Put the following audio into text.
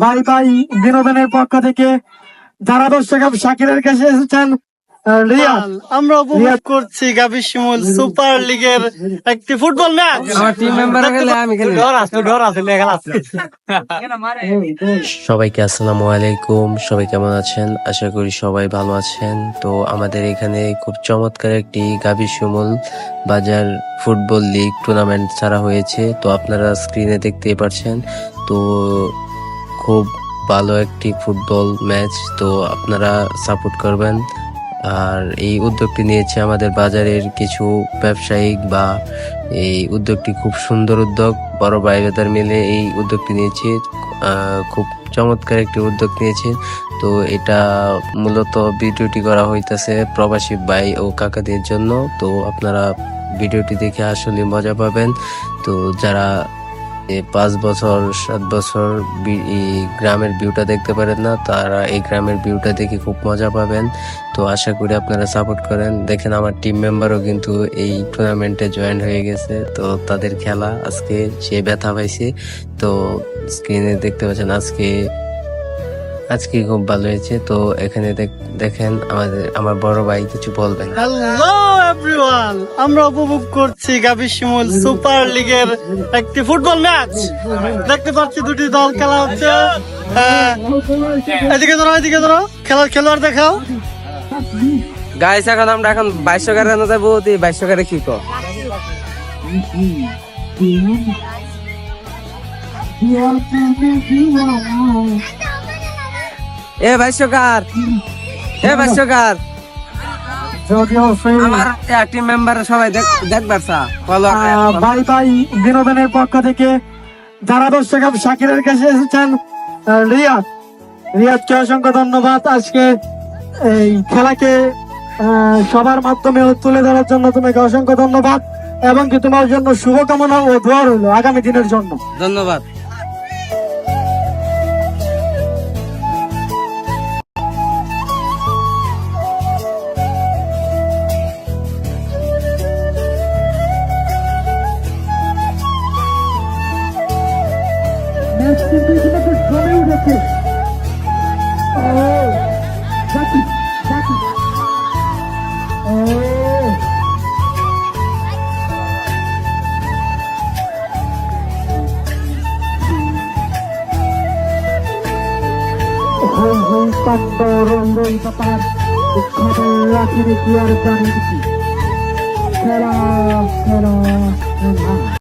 ভাই ভাই বিনোদনের পক্ষ থেকে যারা দর্শক শাকিরের কাছে এসেছেন রিয়াদ, আমরা উপভোগ করছি গাভী শিমুল সুপার লিগের একটি ফুটবল ম্যাচ। আমার টিম মেম্বার গেলে আমি খেলি। সবাইকে আসসালামু আলাইকুম। সবাই কেমন আছেন? আশা করি সবাই ভালো আছেন। তো আমাদের এখানে খুব চমৎকার একটি গাভী শিমুল বাজার ফুটবল লিগ টুর্নামেন্ট ছাড়া হয়েছে। তো আপনারা স্ক্রিনে দেখতেই পাচ্ছেন। তো খুব ভালো একটি ফুটবল ম্যাচ, তো আপনারা সাপোর্ট করবেন। আর এই উদ্যোগটি নিয়েছে আমাদের বাজারের কিছু ব্যবসায়িক, বা এই উদ্যোগটি খুব সুন্দর উদ্যোগ, বড় ভাই ব্রাদার মিলে এই উদ্যোগটি নিয়েছে। খুব চমৎকার একটি উদ্যোগ নিয়েছে। তো এটা মূলত ভিডিওটি করা হইতেছে প্রবাসী ভাই ও কাকাদের জন্য। তো আপনারা ভিডিওটি দেখে আসলে মজা পাবেন। তো যারা 5 বছর 7 বছর এই গ্রামের ভিউটা দেখতে পারেন না, তারা এই গ্রামের ভিউটা দেখে খুব মজা পাবেন। তো আশা করি আপনারা সাপোর্ট করেন। দেখেন আমার টিম মেম্বারও কিন্তু এই টুর্নামেন্টে জয়েন হয়ে গেছে। তো তাদের খেলা আজকে সে ব্যথা পাইছে। তো স্ক্রিনে দেখতে পাচ্ছেন আজকে খুব ভালো হয়েছে। তো এখানে দেখেন আমার বড় ভাই কিছু বলবেন। হ্যালো এভরিওয়ান, আমরা উপভোগ করছি গাভী শিমুল সুপার লিগের একটি ফুটবল ম্যাচ। দেখতে পাচ্ছি দুটি দল খেলা হচ্ছে। এদিকে ধরো খেলোয়াড় দেখাও। গাইস এখন আমরা 2200 গাড়ি রান্না যাবো। 2200 গাড়ি কি কো? এ 2200 কার? এ 2200 কার? আমার টিম মেম্বার সবাই দেখবার চা ফলো। ভাই ভাই বিনোদনের পক্ষ থেকে যারা দর্শক শাকিরের কাছে এসেছেন রিয়াদকে অসংখ্য ধন্যবাদ। আজকে এই খেলাকে সবার মাধ্যমে তুলে ধরার জন্য তোমাকে অসংখ্য ধন্যবাদ, এবং কি তোমার জন্য শুভকামনা ও দোয়া রইল আগামী দিনের জন্য। ধন্যবাদ। খেলা